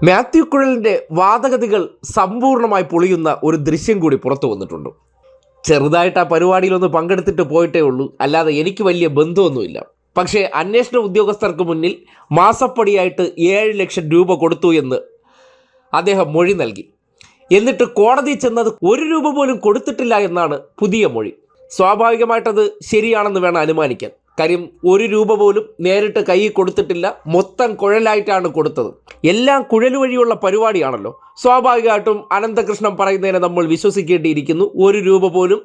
മാത്യു കുഴലിൻ്റെ വാദഗതികൾ സമ്പൂർണ്ണമായി പൊളിയുന്ന ഒരു ദൃശ്യം കൂടി പുറത്തു വന്നിട്ടുണ്ട്. ചെറുതായിട്ട് ആ പരിപാടിയിലൊന്ന് പങ്കെടുത്തിട്ട് പോയിട്ടേ ഉള്ളൂ, അല്ലാതെ എനിക്ക് വലിയ ബന്ധമൊന്നുമില്ല. പക്ഷേ അന്വേഷണ ഉദ്യോഗസ്ഥർക്ക് മുന്നിൽ മാസപ്പടിയായിട്ട് 7 ലക്ഷം രൂപ കൊടുത്തു എന്ന് അദ്ദേഹം മൊഴി നൽകി. എന്നിട്ട് കോടതി ചെന്നത് 1 രൂപ പോലും കൊടുത്തിട്ടില്ല എന്നാണ് പുതിയ മൊഴി. സ്വാഭാവികമായിട്ടത് ശരിയാണെന്ന് വേണം അനുമാനിക്കാൻ. കാര്യം 1 രൂപ പോലും നേരിട്ട് കയ്യിൽ കൊടുത്തിട്ടില്ല, മൊത്തം കുഴലായിട്ടാണ് കൊടുത്തത്. എല്ലാം കുഴൽ വഴിയുള്ള പരിപാടിയാണല്ലോ. സ്വാഭാവികമായിട്ടും അനന്തകൃഷ്ണൻ പറയുന്നതിനെ നമ്മൾ വിശ്വസിക്കേണ്ടിയിരിക്കുന്നു. 1 രൂപ പോലും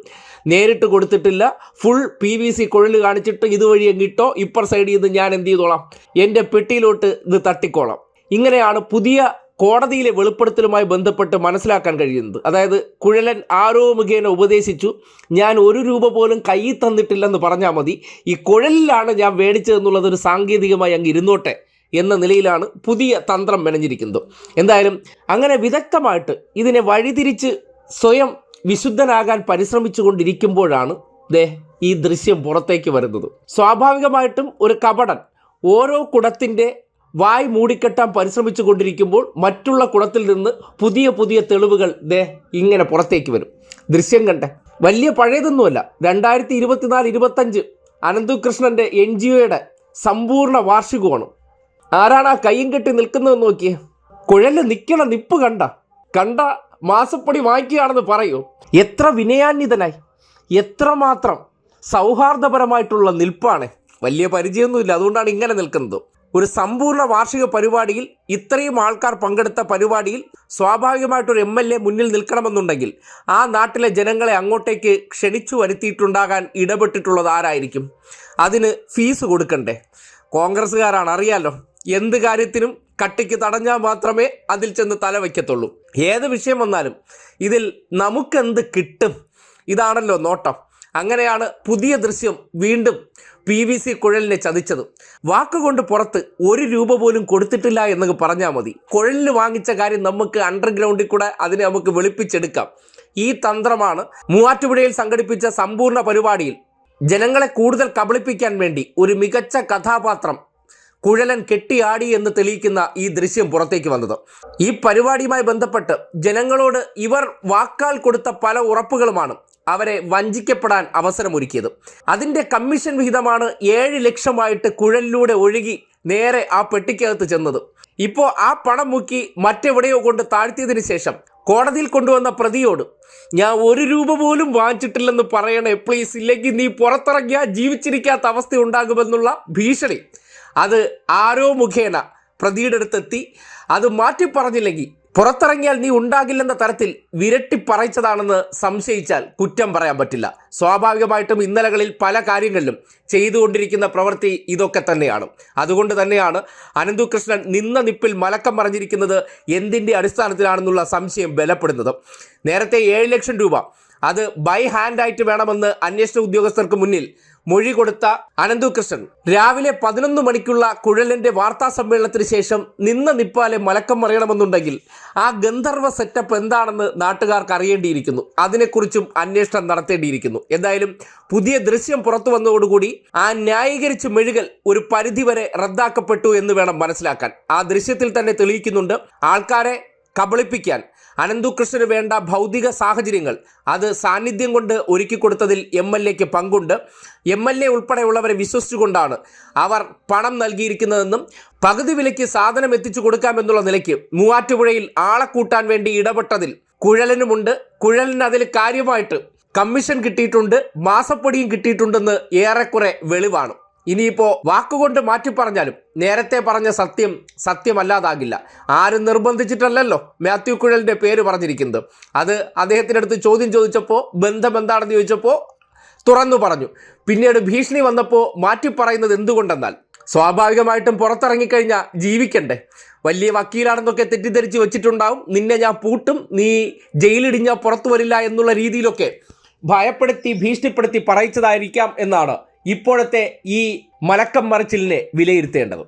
നേരിട്ട് കൊടുത്തിട്ടില്ല, ഫുൾ PVC കുഴൽ കാണിച്ചിട്ട് ഇതുവഴി എങ്ങിട്ടോ, ഇപ്പർ സൈഡിൽ നിന്ന് ഞാൻ എന്ത് ചെയ്തോളാം, എൻ്റെ പെട്ടിയിലോട്ട് ഇത് തട്ടിക്കോളാം. ഇങ്ങനെയാണ് പുതിയ കോടതിയിലെ വെളിപ്പെടുത്തലുമായി ബന്ധപ്പെട്ട് മനസ്സിലാക്കാൻ കഴിയുന്നത്. അതായത് കുഴലൻ ആരോ മുഖേന ഉപദേശിച്ചു, ഞാൻ 1 രൂപ പോലും കയ്യിൽ തന്നിട്ടില്ലെന്ന് പറഞ്ഞാൽ മതി, ഈ കുഴലിലാണ് ഞാൻ മേടിച്ചതെന്നുള്ളത് ഒരു സാങ്കേതികമായി അങ്ങ് ഇരുന്നോട്ടെ എന്ന നിലയിലാണ് പുതിയ തന്ത്രം മെനഞ്ഞിരിക്കുന്നത്. എന്തായാലും അങ്ങനെ വിദഗ്ധമായിട്ട് ഇതിനെ വഴിതിരിച്ച് സ്വയം വിശുദ്ധനാകാൻ പരിശ്രമിച്ചു കൊണ്ടിരിക്കുമ്പോഴാണ് ഈ ദൃശ്യം പുറത്തേക്ക് വരുന്നത്. സ്വാഭാവികമായിട്ടും ഒരു കപടൻ ഓരോ കുടത്തിൻ്റെ വായ് മൂടിക്കെട്ടാൻ പരിശ്രമിച്ചു കൊണ്ടിരിക്കുമ്പോൾ മറ്റുള്ള കുടത്തിൽ നിന്ന് പുതിയ പുതിയ തെളിവുകൾ ഇങ്ങനെ പുറത്തേക്ക് വരും. ദൃശ്യം കണ്ടേ, വലിയ പഴയതൊന്നുമല്ല. 2024-25 അനന്തകൃഷ്ണൻ്റെ NGOയുടെ സമ്പൂർണ്ണ വാർഷികമാണ്. ആരാണ് ആ കയ്യും കെട്ടി നിൽക്കുന്നതെന്ന് നോക്കിയേ. കുഴല് നിൽക്കണ നിപ്പ് കണ്ട മാസപ്പടി വാങ്ങിക്കുകയാണെന്ന് പറയൂ. എത്ര വിനയാന്വിതനായി, എത്രമാത്രം സൗഹാർദ്ദപരമായിട്ടുള്ള നിൽപ്പാണ്. വലിയ പരിചയമൊന്നുമില്ല, അതുകൊണ്ടാണ് ഇങ്ങനെ നിൽക്കുന്നത്. ഒരു സമ്പൂർണ്ണ വാർഷിക പരിപാടിയിൽ ഇത്രയും ആൾക്കാർ പങ്കെടുത്ത പരിപാടിയിൽ സ്വാഭാവികമായിട്ടൊരു MLA മുന്നിൽ നിൽക്കണമെന്നുണ്ടെങ്കിൽ ആ നാട്ടിലെ ജനങ്ങളെ അങ്ങോട്ടേക്ക് ക്ഷണിച്ചു വരുത്തിയിട്ടുണ്ടാകാൻ ഇടപെട്ടിട്ടുള്ളത് ആരായിരിക്കും? അതിന് ഫീസ് കൊടുക്കണ്ടേ? കോൺഗ്രസ്സുകാരാണ്, അറിയാലോ. എന്ത് കാര്യത്തിനും കട്ടിക്ക് തടഞ്ഞാൽ മാത്രമേ അതിൽ ചെന്ന് തല വയ്ക്കത്തുള്ളൂ. ഏത് വിഷയം വന്നാലും ഇതിൽ നമുക്കെന്ത് കിട്ടും, ഇതാണല്ലോ നോട്ടം. അങ്ങനെയാണ് പുതിയ ദൃശ്യം വീണ്ടും PVC കുഴലിനെ ചതിച്ചത്. വാക്കുകൊണ്ട് പുറത്ത് 1 രൂപ പോലും കൊടുത്തിട്ടില്ല എന്നൊക്കെ പറഞ്ഞാൽ മതി. കുഴലിന് വാങ്ങിച്ച കാര്യം നമുക്ക് അണ്ടർഗ്രൗണ്ടിൽ കൂടെ അതിനെ നമുക്ക് വെളുപ്പിച്ചെടുക്കാം. ഈ തന്ത്രമാണ് മൂവാറ്റുപുഴയിൽ സംഘടിപ്പിച്ച സമ്പൂർണ്ണ പരിപാടിയിൽ ജനങ്ങളെ കൂടുതൽ കബളിപ്പിക്കാൻ വേണ്ടി ഒരു മികച്ച കഥാപാത്രം കുഴലൻ കെട്ടിയാടി എന്ന് തെളിയിക്കുന്ന ഈ ദൃശ്യം പുറത്തേക്ക് വന്നത്. ഈ പരിപാടിയുമായി ബന്ധപ്പെട്ട് ജനങ്ങളോട് ഇവർ വാക്കാൽ കൊടുത്ത പല ഉറപ്പുകളുമാണ് അവരെ വഞ്ചിക്കപ്പെടാൻ അവസരമൊരുക്കിയത്. അതിൻ്റെ കമ്മീഷൻ വിഹിതമാണ് 7 ലക്ഷമായിട്ട് കുഴലിലൂടെ ഒഴുകി നേരെ ആ പെട്ടിക്കകത്ത് ചെന്നത്. ഇപ്പോൾ ആ പണം മുക്കി മറ്റെവിടെയോ കൊണ്ട് താഴ്ത്തിയതിന് ശേഷം കോടതിയിൽ കൊണ്ടുവന്ന പ്രതിയോട് ഞാൻ 1 രൂപ പോലും വാങ്ങിച്ചിട്ടില്ലെന്ന് പറയണേ പ്ലീസ്, ഇല്ലെങ്കിൽ നീ പുറത്തിറങ്ങിയാൽ ജീവിച്ചിരിക്കാത്ത അവസ്ഥ ഉണ്ടാകുമെന്നുള്ള ഭീഷണി അത് ആരോ മുഖേന പ്രതിയുടെ അടുത്തെത്തി. അത് മാറ്റി പറഞ്ഞില്ലെങ്കിൽ പുറത്തിറങ്ങിയാൽ നീ ഉണ്ടാകില്ലെന്ന തരത്തിൽ വിരട്ടി പറയിച്ചതാണെന്ന് സംശയിച്ചാൽ കുറ്റം പറയാൻ പറ്റില്ല. സ്വാഭാവികമായിട്ടും ഇന്നലകളിൽ പല കാര്യങ്ങളിലും ചെയ്തുകൊണ്ടിരിക്കുന്ന പ്രവൃത്തി ഇതൊക്കെ തന്നെയാണ്. അതുകൊണ്ട് തന്നെയാണ് അനന്തകൃഷ്ണൻ നിന്ന നിപ്പിൽ മലക്കം മറിഞ്ഞിരിക്കുന്നത് എന്തിൻ്റെ അടിസ്ഥാനത്തിലാണെന്നുള്ള സംശയം ബലപ്പെടുന്നത്. നേരത്തെ 7 ലക്ഷം രൂപ അത് ബൈ ഹാൻഡായിട്ട് വേണമെന്ന് അന്വേഷണ ഉദ്യോഗസ്ഥർക്ക് മുന്നിൽ മൊഴി കൊടുത്ത അനന്തകൃഷ്ണൻ രാവിലെ 11 മണിക്കുള്ള കുഴലിൻ്റെ വാർത്താ സമ്മേളനത്തിന് ശേഷം നിന്ന നിപ്പാലെ മലക്കം മറിയണമെന്നുണ്ടെങ്കിൽ ആ ഗന്ധർവ സെറ്റപ്പ് എന്താണെന്ന് നാട്ടുകാർക്ക് അറിയേണ്ടിയിരിക്കുന്നു. അതിനെക്കുറിച്ചും അന്വേഷണം നടത്തേണ്ടിയിരിക്കുന്നു. എന്തായാലും പുതിയ ദൃശ്യം പുറത്തു വന്നതോടുകൂടി ആ ന്യായീകരിച്ച് മെഴുകൽ ഒരു പരിധിവരെ റദ്ദാക്കപ്പെട്ടു എന്ന് വേണം മനസ്സിലാക്കാൻ. ആ ദൃശ്യത്തിൽ തന്നെ തെളിയിക്കുന്നുണ്ട് ആൾക്കാരെ കബളിപ്പിക്കാൻ അനന്തകൃഷ്ണന് വേണ്ട ഭൗതിക സാഹചര്യങ്ങൾ അത് സാന്നിധ്യം കൊണ്ട് ഒരുക്കി കൊടുത്തതിൽ MLAക്ക് പങ്കുണ്ട്. MLA ഉൾപ്പെടെയുള്ളവരെ വിശ്വസിച്ചുകൊണ്ടാണ് അവർ പണം നൽകിയിരിക്കുന്നതെന്നും പകുതി വിലയ്ക്ക് സാധനം എത്തിച്ചു കൊടുക്കാമെന്നുള്ള നിലയ്ക്ക് മൂവാറ്റുപുഴയിൽ ആളെ കൂട്ടാൻ വേണ്ടി ഇടപെട്ടതിൽ കുഴലനുമുണ്ട്. കുഴലിന് അതിൽ കാര്യമായിട്ട് കമ്മീഷൻ കിട്ടിയിട്ടുണ്ട്, മാസപ്പടിയും കിട്ടിയിട്ടുണ്ടെന്ന് ഏറെക്കുറെ വെളിവാണ്. ഇനിയിപ്പോൾ വാക്കുകൊണ്ട് മാറ്റി പറഞ്ഞാലും നേരത്തെ പറഞ്ഞ സത്യം സത്യമല്ലാതാകില്ല. ആരും നിർബന്ധിച്ചിട്ടല്ലല്ലോ മാത്യു കുഴലിൻ്റെ പേര് പറഞ്ഞിരിക്കുന്നത്. അത് അദ്ദേഹത്തിൻ്റെ അടുത്ത് ചോദ്യം ചോദിച്ചപ്പോൾ ബന്ധം എന്താണെന്ന് ചോദിച്ചപ്പോൾ തുറന്നു പറഞ്ഞു. പിന്നീട് ഭീഷണി വന്നപ്പോൾ മാറ്റി പറയുന്നത് എന്തുകൊണ്ടെന്നാൽ സ്വാഭാവികമായിട്ടും പുറത്തിറങ്ങിക്കഴിഞ്ഞാൽ ജീവിക്കണ്ടേ. വലിയ വക്കീലാണെന്നൊക്കെ തെറ്റിദ്ധരിച്ച് വെച്ചിട്ടുണ്ടാവും. നിന്നെ ഞാൻ പൂട്ടും, നീ ജയിലിടിഞ്ഞാൽ പുറത്തു വരില്ല എന്നുള്ള രീതിയിലൊക്കെ ഭയപ്പെടുത്തി ഭീഷണിപ്പെടുത്തി പറയിച്ചതായിരിക്കാം എന്നാണ് ഇപ്പോഴത്തെ ഈ മലക്കം മറിച്ചിലിനെ വിലയിരുത്തേണ്ടത്.